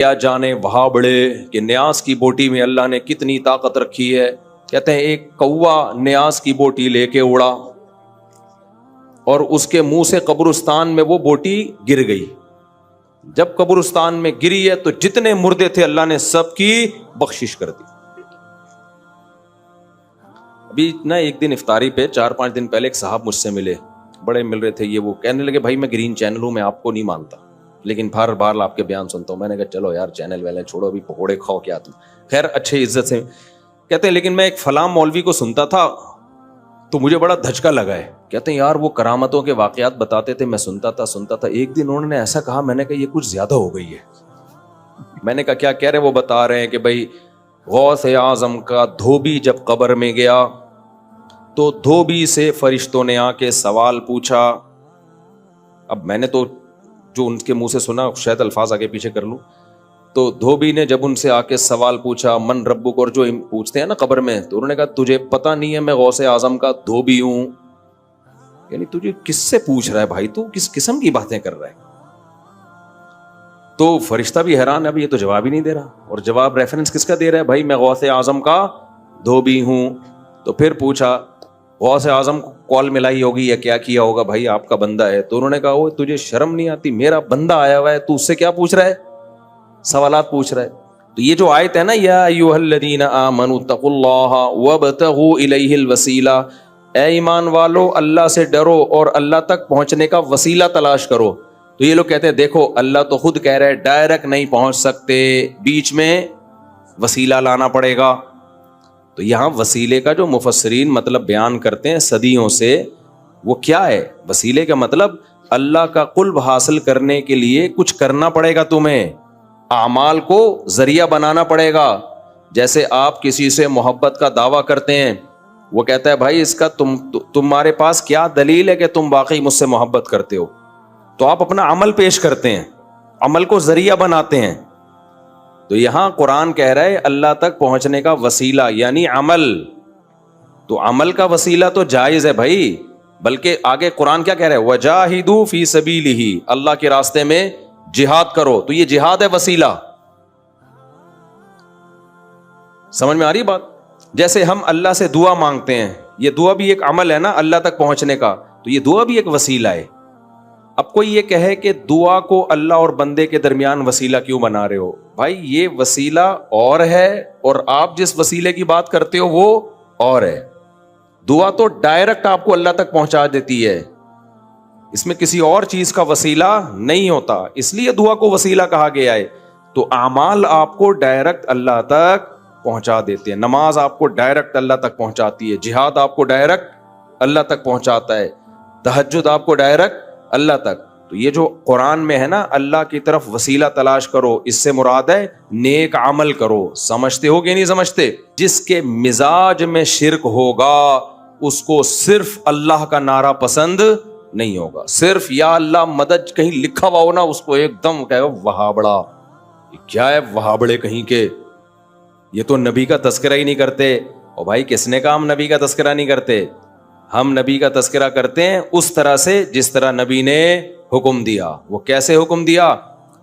کیا جانے وہاں بڑے کہ نیاز کی بوٹی میں اللہ نے کتنی طاقت رکھی ہے. کہتے ہیں ایک کوا نیاز کی بوٹی لے کے اڑا اور اس کے منہ سے قبرستان میں وہ بوٹی گر گئی. جب قبرستان میں گری ہے تو جتنے مردے تھے اللہ نے سب کی بخشش کر دی. ابھی نا ایک دن افطاری پہ 4-5 دن پہلے ایک صاحب مجھ سے ملے, بڑے مل رہے تھے, یہ وہ کہنے لگے بھائی میں گرین چینل ہوں, میں آپ کو نہیں مانتا لیکن بار بار آپ کے بیان سنتا ہوں. میں نے کہا چلو یار چینل ویلے چھوڑو, ابھی پکوڑے کھاؤ کیا تم. خیر اچھے عزت سے کہتے ہیں لیکن میں ایک فلاں مولوی کو سنتا تھا تو مجھے بڑا دھچکا لگا ہے. کہتے ہیں یار وہ کرامتوں کے واقعات بتاتے تھے, میں سنتا تھا. ایک دن انہوں نے ایسا کہا, میں نے کہا یہ کچھ زیادہ ہو گئی ہے. میں نے کہا کیا کہہ رہے؟ وہ بتا رہے ہیں کہ بھائی غوث اعظم کا دھوبی جب قبر میں گیا تو دھوبی سے فرشتوں نے آ کے سوال پوچھا. اب میں نے تو جو ان کے منہ سے سنا شاید الفاظ آگے پیچھے کر لوں. تو دھوبی نے جب ان سے آ کے سوال پوچھا من ربک, اور جو پوچھتے ہیں نا قبر میں, تو انہوں نے کہا تجھے پتہ نہیں ہے میں غوث اعظم کا دھوبی ہوں. یعنی تجھے کس سے پوچھ رہا ہے بھائی, تو کس قسم کی باتیں کر رہا ہے؟ تو فرشتہ بھی حیران ہے, اب یہ تو جواب ہی نہیں دے رہا. اور جواب ریفرنس کس کا دے رہا ہے؟ بھائی میں غوث اعظم کا دھوبی ہوں. تو پھر پوچھا غوث اعظم کو کال ملائی ہوگی یا کیا کیا ہوگا, بھائی آپ کا بندہ ہے. تو انہوں نے کہا وہ تجھے شرم نہیں آتی, میرا بندہ آیا ہوا ہے, تو اس سے کیا پوچھ رہا ہے, سوالات پوچھ رہا ہے. تو یہ جو آیت ہے نا یا ایھا الذین آمنوا اتقوا اللہ وابتغوا الیہ الوسیلہ, اے ایمان والو اللہ سے ڈرو اور اللہ تک پہنچنے کا وسیلہ تلاش کرو. تو یہ لوگ کہتے ہیں دیکھو اللہ تو خود کہہ رہا ہے ڈائریکٹ نہیں پہنچ سکتے, بیچ میں وسیلہ لانا پڑے گا. تو یہاں وسیلے کا جو مفسرین مطلب بیان کرتے ہیں صدیوں سے, وہ کیا ہے؟ وسیلے کا مطلب اللہ کا قرب حاصل کرنے کے لیے کچھ کرنا پڑے گا, تمہیں اعمال کو ذریعہ بنانا پڑے گا. جیسے آپ کسی سے محبت کا دعویٰ کرتے ہیں, وہ کہتا ہے بھائی اس کا تمہارے پاس کیا دلیل ہے کہ تم واقعی مجھ سے محبت کرتے ہو؟ تو آپ اپنا عمل پیش کرتے ہیں, عمل کو ذریعہ بناتے ہیں. تو یہاں قرآن کہہ رہا ہے اللہ تک پہنچنے کا وسیلہ یعنی عمل. تو عمل کا وسیلہ تو جائز ہے بھائی, بلکہ آگے قرآن کیا کہہ رہا ہے وجاہدوا فی سبیلہ, اللہ کے راستے میں جہاد کرو. تو یہ جہاد ہے وسیلہ. سمجھ میں آ رہی بات؟ جیسے ہم اللہ سے دعا مانگتے ہیں, یہ دعا بھی ایک عمل ہے نا اللہ تک پہنچنے کا, تو یہ دعا بھی ایک وسیلہ ہے. اب کوئی یہ کہے کہ دعا کو اللہ اور بندے کے درمیان وسیلہ کیوں بنا رہے ہو؟ بھائی یہ وسیلہ اور ہے اور آپ جس وسیلے کی بات کرتے ہو وہ اور ہے. دعا تو ڈائریکٹ آپ کو اللہ تک پہنچا دیتی ہے, اس میں کسی اور چیز کا وسیلہ نہیں ہوتا, اس لیے دعا کو وسیلہ کہا گیا ہے. تو اعمال آپ کو ڈائریکٹ اللہ تک پہنچا دیتے ہیں. نماز آپ کو ڈائریکٹ اللہ تک پہنچاتی ہے, جہاد آپ کو ڈائریکٹ اللہ تک پہنچاتا ہے, تہجد آپ کو ڈائریکٹ اللہ تک. تو یہ جو قرآن میں ہے نا اللہ کی طرف وسیلہ تلاش کرو, اس سے مراد ہے نیک عمل کرو. سمجھتے ہو کہ نہیں سمجھتے؟ جس کے مزاج میں شرک ہوگا اس کو صرف اللہ کا نعرہ پسند نہیں ہوگا. صرف یا اللہ مدد کہیں لکھا ہوا ہو نا, اس کو ایک دم کہے وہابڑا. کیا ہے وہابڑے کہیں کے, یہ تو نبی کا تذکرہ ہی نہیں کرتے. اور بھائی کس نے کہا ہم نبی کا تذکرہ نہیں کرتے؟ ہم نبی کا تذکرہ کرتے ہیں اس طرح سے جس طرح نبی نے حکم دیا. وہ کیسے حکم دیا؟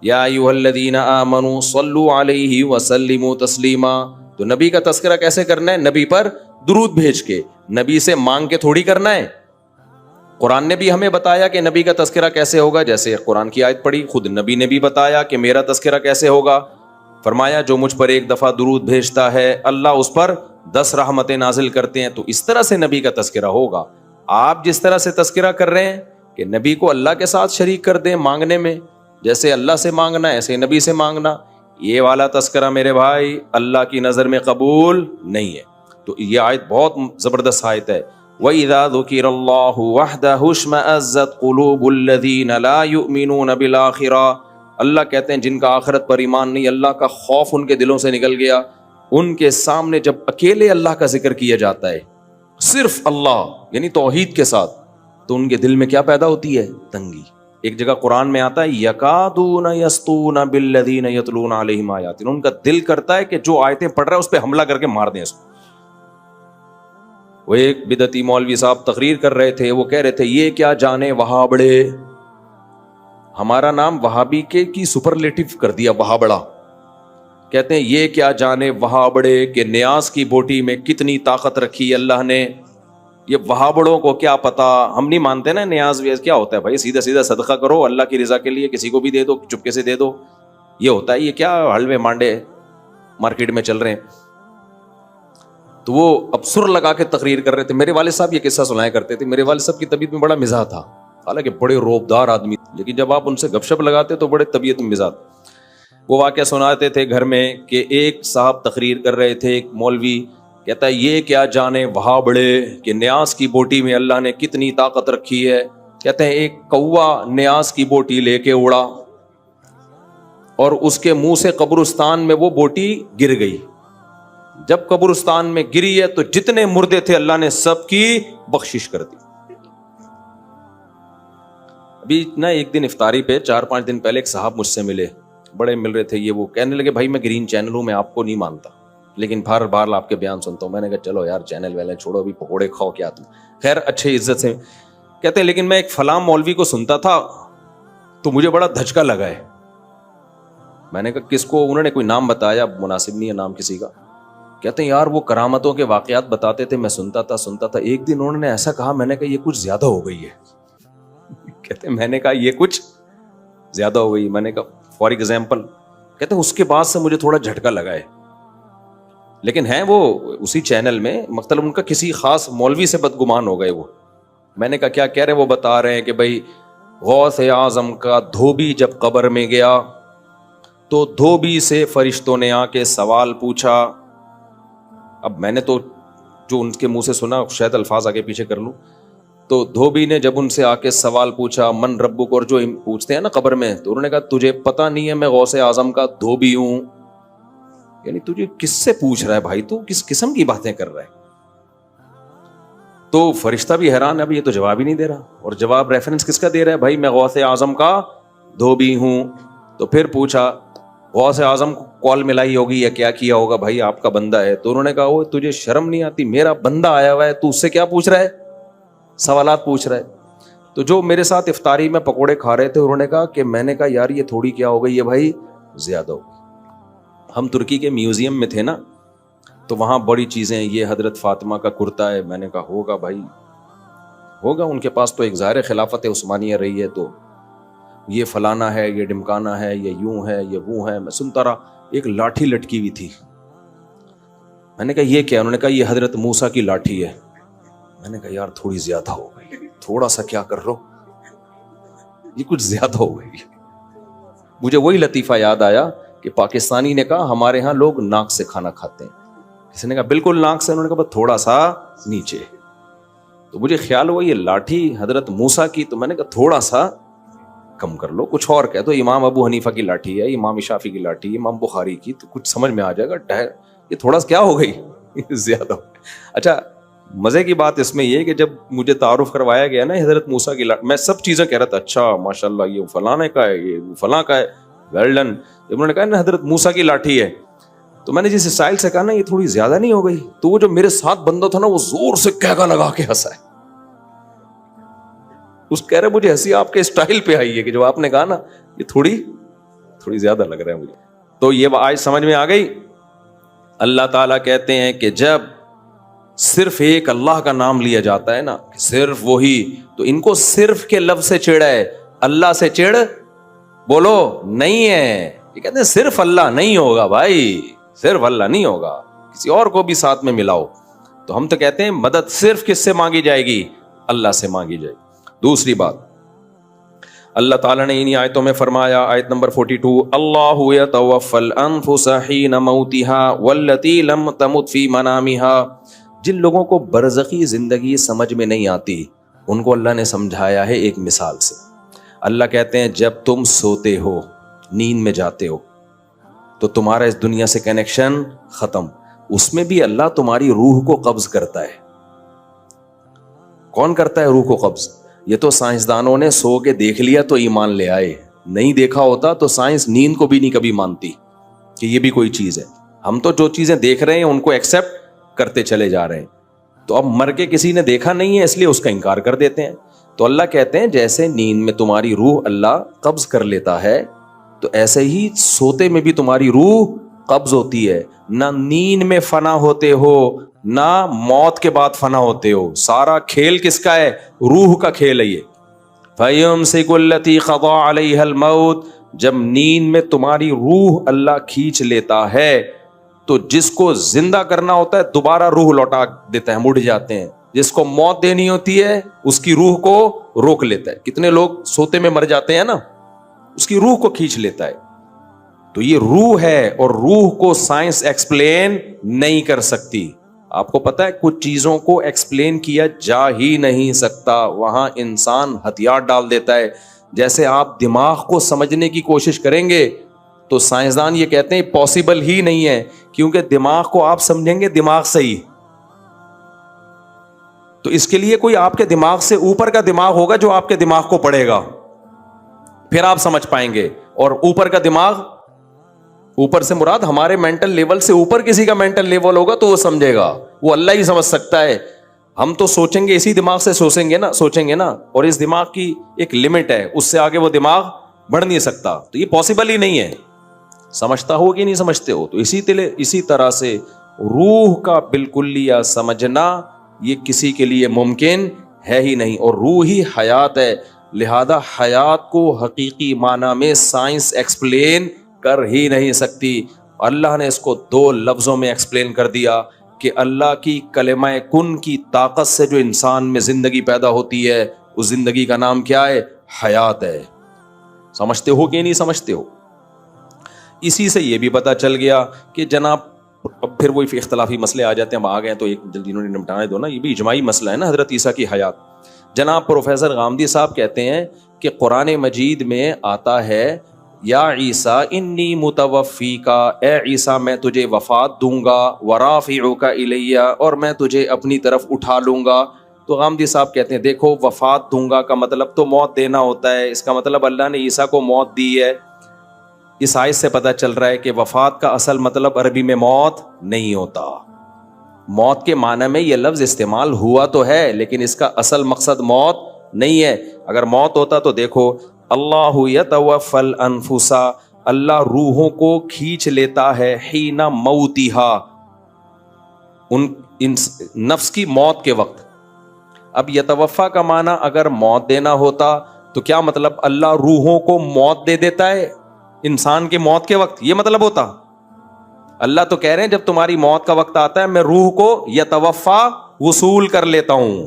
یا ایھا الذین آمنوا صلوا علیہ وسلموا تسلیما. تو نبی کا تذکرہ کیسے کرنا ہے؟ نبی پر درود بھیج کے, نبی سے مانگ کے تھوڑی کرنا ہے. قرآن نے بھی ہمیں بتایا کہ نبی کا تذکرہ کیسے ہوگا, جیسے قرآن کی آیت پڑھی, خود نبی نے بھی بتایا کہ میرا تذکرہ کیسے ہوگا. فرمایا جو مجھ پر ایک دفعہ درود بھیجتا ہے اللہ اس پر 10 رحمتیں نازل کرتے ہیں. تو اس طرح سے نبی کا تذکرہ ہوگا. آپ جس طرح سے تذکرہ کر رہے ہیں کہ نبی کو اللہ کے ساتھ شریک کر دیں مانگنے میں, جیسے اللہ سے مانگنا ایسے نبی سے مانگنا, یہ والا تذکرہ میرے بھائی اللہ کی نظر میں قبول نہیں ہے. تو یہ آیت بہت زبردست آیت ہے. وَإِذَا ذُكِرَ اللَّهُ وَحْدَهُ اشْمَأَزَّتْ قُلُوبُ الَّذِينَ لَا يُؤْمِنُونَ بِالْآخِرَةِ. اللہ کہتے ہیں جن کا آخرت پر ایمان نہیں, اللہ کا خوف ان کے دلوں سے نکل گیا. ان کے سامنے جب اکیلے اللہ کا ذکر کیا جاتا ہے, صرف اللہ یعنی توحید کے ساتھ, تو ان کے دل میں کیا پیدا ہوتی ہے؟ تنگی. ایک جگہ قرآن میں آتا ہے یکادون یسطون بالذین یتلون علیہم آیاتنا. ان کا دل کرتا ہے کہ جو آیتیں پڑھ رہا ہے اس پہ حملہ کر کے مار دیں اس کو. وہ ایک بدعتی مولوی صاحب تقریر کر رہے تھے, وہ کہہ رہے تھے یہ کیا جانے وہابڑے, ہمارا نام وہابی کے کی سپرلیٹو کر دیا وہابڑا. کہتے ہیں یہ کیا جانے وہابڑے کہ نیاز کی بوٹی میں کتنی طاقت رکھی اللہ نے. یہ وہابڑوں کو کیا پتا, ہم نہیں مانتے نا نیاز ویاز کیا ہوتا ہے بھائی, سیدھا سیدھا صدقہ کرو اللہ کی رضا کے لیے, کسی کو بھی دے دو, چپکے سے دے دو, یہ ہوتا ہے. یہ کیا حلوے مانڈے مارکیٹ میں چل رہے ہیں. تو وہ اب سر لگا کے تقریر کر رہے تھے. میرے والد صاحب یہ قصہ سنایا کرتے تھے. میرے والد صاحب کی طبیعت میں بڑا مزاح تھا, حالانکہ بڑے روبدار آدمی, لیکن جب آپ ان سے گپ شپ لگاتے تو بڑے طبیعت میں مزاح. وہ واقعہ سناتے تھے گھر میں کہ ایک صاحب تقریر کر رہے تھے, ایک مولوی کہتا ہے یہ کیا جانے وہاں بڑے کہ نیاز کی بوٹی میں اللہ نے کتنی طاقت رکھی ہے. کہتے ہیں ایک کوا نیاز کی بوٹی لے کے اڑا اور اس کے منہ سے قبرستان میں وہ بوٹی گر گئی. جب قبرستان میں گری ہے تو جتنے مردے تھے اللہ نے سب کی بخشش کر دی. ابھی نا ایک دن افطاری پہ 4-5 دن پہلے ایک صاحب مجھ سے ملے, بڑے مل رہے تھے. یہ وہ کہنے لگے بھائی میں گرین چینل ہوں, میں آپ کو نہیں مانتا لیکن بار بار آپ کے بیان سنتا ہوں. میں نے کہا چلو یار چینل ویلے چھوڑو, ابھی پکوڑے کھاؤ کیا تم. خیر اچھے عزت سے کہتے ہیں لیکن میں ایک فلاں مولوی کو سنتا تھا تو مجھے بڑا دھچکا لگا ہے. میں نے کہا کس کو؟ انہوں نے کوئی نام بتایا, مناسب نہیں ہے نام کسی کا. کہتے ہیں یار وہ کرامتوں کے واقعات بتاتے تھے, میں سنتا تھا. ایک دن انہوں نے ایسا کہا, میں نے کہا یہ کچھ زیادہ ہو گئی ہے. کہتے ہیں میں نے کہا یہ کچھ زیادہ ہو گئی. میں نے کہا فار ایگزامپل. کہتے ہیں اس کے بعد سے مجھے تھوڑا جھٹکا لگا ہے. لیکن ہیں وہ اسی چینل میں, مطلب ان کا کسی خاص مولوی سے بدگمان ہو گئے وہ. میں نے کہا کیا کہہ رہے؟ وہ بتا رہے ہیں کہ بھائی غوث اعظم کا دھوبی جب قبر میں گیا تو دھوبی سے فرشتوں نے آ کے سوال پوچھا. اب میں نے تو جو ان کے منہ سے سنا شاید الفاظ آگے پیچھے کر لوں. تو دھوبی نے جب ان سے آ کے سوال پوچھا من ربک, اور جو پوچھتے ہیں نا قبر میں, تو انہوں نے کہا تجھے پتا نہیں ہے میں غوث اعظم کا دھوبی ہوں. یعنی تجھے کس سے پوچھ رہا ہے بھائی, تو کس قسم کی باتیں کر رہا ہے. تو فرشتہ بھی حیران ہے, اب یہ تو جواب ہی نہیں دے رہا. اور جواب ریفرنس کس کا دے رہا ہے؟ بھائی میں غوث اعظم کا دھوبی ہوں. تو پھر پوچھا غوث اعظم کو کال ملائی ہوگی یا کیا کیا ہوگا, بھائی آپ کا بندہ ہے. تو انہوں نے کہا وہ تجھے شرم نہیں آتی, میرا بندہ آیا ہوا ہے, تو اس سے کیا پوچھ رہا ہے, سوالات پوچھ رہا ہے. تو جو میرے ساتھ افطاری میں پکوڑے کھا رہے تھے انہوں نے کہا کہ میں نے کہا یار یہ تھوڑی کیا ہو گئی ہے بھائی, زیادہ ہو. ہم ترکی کے میوزیم میں تھے نا, تو وہاں بڑی چیزیں, یہ حضرت فاطمہ کا کرتا ہے. میں نے کہا ہوگا بھائی ہوگا, ان کے پاس تو ایک ظاہر خلافت عثمانیہ رہی ہے, تو یہ فلانا ہے, یہ ڈمکانا ہے, یہ یوں ہے, یہ وہ ہے. میں سنتا رہا. ایک لاٹھی لٹکی ہوئی تھی. میں نے کہا یہ کیا؟ انہوں نے کہا یہ حضرت موسیٰ کی لاٹھی ہے. میں نے کہا یار تھوڑی زیادہ ہو گئی, تھوڑا سا کیا کر رہو, یہ کچھ زیادہ ہو گئی. مجھے وہی لطیفہ یاد آیا کہ پاکستانی نے کہا ہمارے ہاں لوگ ناک سے کھانا کھاتے ہیں. کسی نے کہا بالکل ناک سے, انہوں نے کہا بس تھوڑا سا نیچے. تو مجھے خیال ہوا یہ لاٹھی حضرت موسیٰ کی, تو میں نے کہا تھوڑا سا کم کر لو, کچھ اور کہہ دو, امام ابو حنیفہ کی لاٹھی ہے, امام شافعی کی لاٹھی ہے, امام بخاری کی, تو کچھ سمجھ میں آ جائے گا. یہ تھوڑا سا کیا ہو گئی, زیادہ ہو. اچھا مزے کی بات اس میں یہ کہ جب مجھے تعارف کروایا گیا نا حضرت موسیٰ کی لاٹھی, میں سب چیزیں کہہ رہا تھا, اچھا ماشاءاللہ یہ فلانے کا ہے, یہ فلاں کا ہے, ویل ڈن. جب انہوں نے کہا نا حضرت موسیٰ کی لاٹھی ہے, تو میں نے جس اسٹائل سے کہا نا یہ تھوڑی زیادہ نہیں ہو گئی, تو وہ جو میرے ساتھ بندہ تھا نا وہ زور سے کہگا لگا کے ہنسا ہے. اس کہہ رہے مجھے ہنسی آپ کے اسٹائل پہ آئی ہے کہ جو آپ نے کہا نا یہ تھوڑی زیادہ لگ رہا ہے مجھے. تو یہ آج سمجھ میں آ گئی. اللہ تعالیٰ کہتے ہیں کہ جب صرف ایک اللہ کا نام لیا جاتا ہے نا, صرف وہی, تو ان کو صرف کے لفظ سے چڑ ہے, اللہ سے چڑ بولو نہیں ہے. یہ کہتے ہیں صرف اللہ نہیں ہوگا بھائی, صرف اللہ نہیں ہوگا, کسی اور کو بھی ساتھ میں ملاؤ. تو ہم تو کہتے ہیں مدد صرف کس سے مانگی جائے گی, اللہ سے مانگی جائے گی. دوسری بات اللہ تعالیٰ نے انہی آیتوں میں فرمایا, آیت نمبر 42, اللہ یتوفی الانفس حین موتها واللتی لم تمت فی منامها. جن لوگوں کو برزخی زندگی سمجھ میں نہیں آتی ان کو اللہ نے سمجھایا ہے ایک مثال سے. اللہ کہتے ہیں جب تم سوتے ہو, نیند میں جاتے ہو, تو تمہارا اس دنیا سے کنیکشن ختم. اس میں بھی اللہ تمہاری روح کو قبض کرتا ہے. کون کرتا ہے روح کو قبض؟ یہ تو سائنسدانوں نے سو کے دیکھ لیا تو ایمان لے آئے, نہیں دیکھا ہوتا تو سائنس نیند کو بھی نہیں کبھی مانتی کہ یہ بھی کوئی چیز ہے. ہم تو جو چیزیں دیکھ رہے ہیں ان کو ایکسپٹ کرتے چلے جا رہے ہیں. تو اب مر کے کسی نے دیکھا نہیں ہے اس لیے اس کا انکار کر دیتے ہیں. تو اللہ کہتے ہیں جیسے نیند میں تمہاری روح اللہ قبض کر لیتا ہے, تو ایسے ہی سوتے میں بھی تمہاری روح قبض ہوتی ہے، نہ نیند میں فنا ہوتے ہو، نہ موت کے بعد فنا ہوتے ہو. سارا کھیل کس کا ہے؟ روح کا کھیل ہے یہ. فَيُمْسِكُ الَّتِي قَضَىٰ عَلَيْهَا الْمَوْتِ، جب نیند میں تمہاری روح اللہ کھینچ لیتا ہے تو جس کو زندہ کرنا ہوتا ہے دوبارہ روح لوٹا دیتا ہے، مڑ جاتے ہیں. جس کو موت دینی ہوتی ہے اس کی روح کو روک لیتا ہے. کتنے لوگ سوتے میں مر جاتے ہیں نا، اس کی روح کو کھینچ لیتا ہے. تو یہ روح ہے، اور روح کو سائنس ایکسپلین نہیں کر سکتی. آپ کو پتا ہے کچھ چیزوں کو ایکسپلین کیا جا ہی نہیں سکتا، وہاں انسان ہتھیار ڈال دیتا ہے. جیسے آپ دماغ کو سمجھنے کی کوشش کریں گے تو سائنسدان یہ کہتے ہیں پاسبل ہی نہیں ہے، کیونکہ دماغ کو آپ سمجھیں گے دماغ سے ہی. تو اس کے لیے کوئی آپ کے دماغ سے اوپر کا دماغ ہوگا جو آپ کے دماغ کو پڑھے گا، پھر آپ سمجھ پائیں گے. اور اوپر کا دماغ، اوپر سے مراد ہمارے مینٹل لیول سے اوپر کسی کا مینٹل لیول ہوگا تو وہ سمجھے گا، وہ اللہ ہی سمجھ سکتا ہے. ہم تو سوچیں گے اسی دماغ سے سوچیں گے نا، اور اس دماغ کی ایک لمٹ ہے، اس سے آگے وہ دماغ بڑھ نہیں سکتا. تو یہ پاسبل ہی نہیں ہے. سمجھتا ہو کہ نہیں سمجھتے ہو؟ تو اسی طرح سے روح کا بالکلیہ سمجھنا یہ کسی کے لیے ممکن ہے ہی نہیں. اور روح ہی حیات ہے، لہذا حیات کو حقیقی معنی میں سائنس ایکسپلین کر ہی نہیں سکتی. اللہ نے اس کو 2 لفظوں میں ایکسپلین کر دیا کہ اللہ کی کلمہ کن کی طاقت سے جو انسان میں زندگی پیدا ہوتی ہے اس زندگی کا نام کیا ہے؟ حیات ہے. سمجھتے ہو کہ نہیں سمجھتے ہو؟ اسی سے یہ بھی پتا چل گیا کہ جناب، اب پھر وہی اختلافی مسئلے آ جاتے ہیں، ہم آ گئے تو ایک جلدی انہوں نے نمٹانے دو نا، یہ بھی اجماعی مسئلہ ہے نا حضرت عیسیٰ کی حیات. جناب پروفیسر غامدی صاحب کہتے ہیں کہ قرآن مجید میں آتا ہے یا عیسیٰ انی متوفیکا، اے عیسیٰ میں تجھے وفات دوں گا، ورافعک الیہ، اور میں تجھے اپنی طرف اٹھا لوں گا. تو غامدی صاحب کہتے ہیں دیکھو، وفات دوں گا کا مطلب تو موت دینا ہوتا ہے، اس کا مطلب اللہ نے عیسیٰ کو موت دی ہے. اس آیت سے پتہ چل رہا ہے کہ وفات کا اصل مطلب عربی میں موت نہیں ہوتا. موت کے معنی میں یہ لفظ استعمال ہوا تو ہے لیکن اس کا اصل مقصد موت نہیں ہے. اگر موت ہوتا تو دیکھو، اللہ یتوفی الانفس، اللہ روحوں کو کھینچ لیتا ہے، حین موتہا، ان نفس کی موت کے وقت. اب یتوفا کا معنی اگر موت دینا ہوتا تو کیا مطلب اللہ روحوں کو موت دے دیتا ہے انسان کے موت کے وقت؟ یہ مطلب ہوتا؟ اللہ تو کہہ رہے ہیں جب تمہاری موت کا وقت آتا ہے میں روح کو یتوفا وصول کر لیتا ہوں.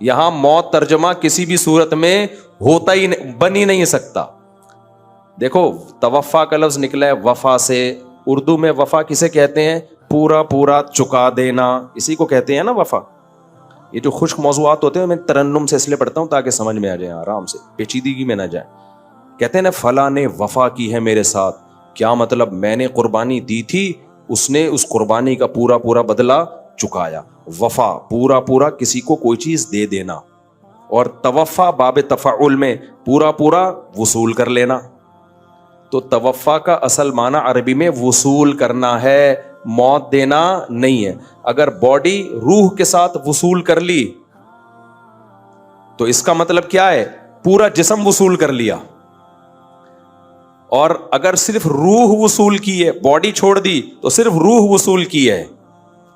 یہاں موت ترجمہ کسی بھی صورت میں ہوتا ہی بن ہی نہیں سکتا. دیکھو توفا کا لفظ نکلا ہے وفا سے. اردو میں وفا کسے کہتے ہیں؟ پورا پورا چکا دینا، اسی کو کہتے ہیں نا وفا. یہ جو خشک موضوعات ہوتے ہیں میں ترنم سے اس لیے پڑھتا ہوں تاکہ سمجھ میں آ جائے، آرام سے، پیچیدگی میں نہ جائے. کہتے ہیں نا فلاں نے وفا کی ہے میرے ساتھ، کیا مطلب؟ میں نے قربانی دی تھی، اس نے اس قربانی کا پورا پورا بدلہ چکایا. وفا پورا پورا کسی کو کوئی چیز دے دینا، اور توفا باب تفعل میں پورا پورا وصول کر لینا. تو توفا کا اصل معنی عربی میں وصول کرنا ہے، موت دینا نہیں ہے. اگر باڈی روح کے ساتھ وصول کر لی تو اس کا مطلب کیا ہے؟ پورا جسم وصول کر لیا. اور اگر صرف روح وصول کی ہے، باڈی چھوڑ دی تو صرف روح وصول کی ہے.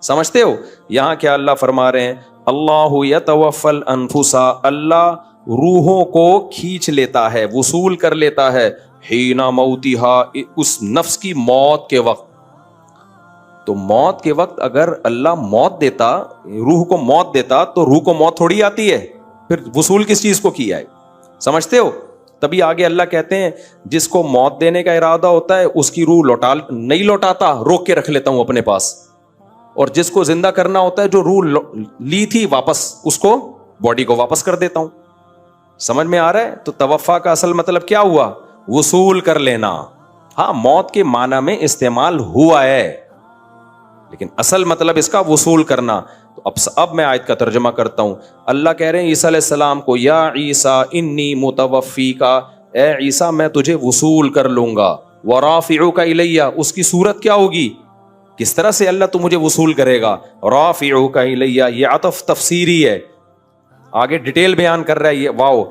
سمجھتے ہو؟ یہاں کیا اللہ فرما رہے ہیں؟ اللہ یتوفی الانفس، اللہ روحوں کو کھینچ لیتا ہے، وصول کر لیتا ہے، حین موتہا، اس نفس کی موت کے وقت. تو موت کے وقت اگر اللہ موت دیتا، روح کو موت دیتا تو روح کو موت تھوڑی آتی ہے، پھر وصول کس چیز کو کیا ہے؟ سمجھتے ہو؟ تبھی آگے اللہ کہتے ہیں جس کو موت دینے کا ارادہ ہوتا ہے اس کی روح نہیں لوٹاتا، روک کے رکھ لیتا ہوں اپنے پاس. اور جس کو زندہ کرنا ہوتا ہے، جو روح لی تھی واپس، اس کو باڈی کو واپس کر دیتا ہوں. سمجھ میں آ رہا ہے؟ تو توفا کا اصل مطلب کیا ہوا؟ وصول کر لینا. ہاں موت کے معنی میں استعمال ہوا ہے لیکن اصل مطلب اس کا وصول کرنا. تو اب میں آیت کا ترجمہ کرتا ہوں. اللہ کہہ رہے ہیں عیسیٰ علیہ السلام کو، یا عیسیٰ انی متوفیکا، اے عیسیٰ میں تجھے وصول کر لوں گا، ورافعک الیہ. اس کی صورت کیا ہوگی؟ کس طرح سے اللہ تو مجھے وصول کرے گا؟ رافعک الیہ، یہ عطف تفسیری ہے، آگے ڈیٹیل بیان کر رہا ہے. یہ واو،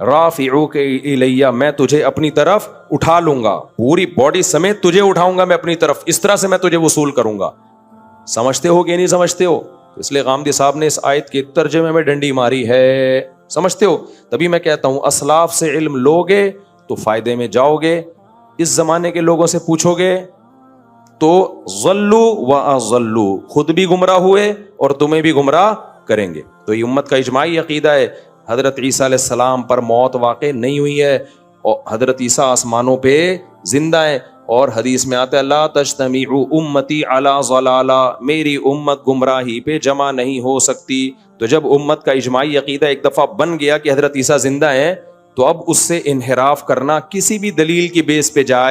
رافعوک الیہ، میں تجھے اپنی طرف اٹھا لوں گا، پوری باڈی سمیت تجھے اٹھاؤں گا میں اپنی طرف، اس طرح سے میں تجھے وصول کروں گا۔ سمجھتے ہو کہ نہیں سمجھتے ہو؟ اس لیے غامدی صاحب نے اس آیت کے ترجمے میں ڈنڈی ماری ہے، سمجھتے ہو؟ تبھی میں کہتا ہوں اسلاف سے علم لوگے تو فائدے میں جاؤ گے، اس زمانے کے لوگوں سے پوچھو گے تو ضلوا واضلوا، خود بھی گمراہ ہوئے اور تمہیں بھی گمراہ کریں گے۔ تو یہ امت کا اجماعی عقیدہ ہے، حضرت عیسیٰ علیہ السلام پر موت واقع نہیں ہوئی ہے، اور حضرت عیسیٰ آسمانوں پہ زندہ ہے، اور حدیث میں آتا ہے لا تجتمع امتی علی ضلالہ، میری امت گمراہی پہ جمع نہیں ہو سکتی۔ تو جب امت کا اجماعی عقیدہ ایک دفعہ بن گیا کہ حضرت عیسیٰ زندہ ہیں، تو اب اس سے انحراف کرنا کسی بھی دلیل کی بیس پہ جائے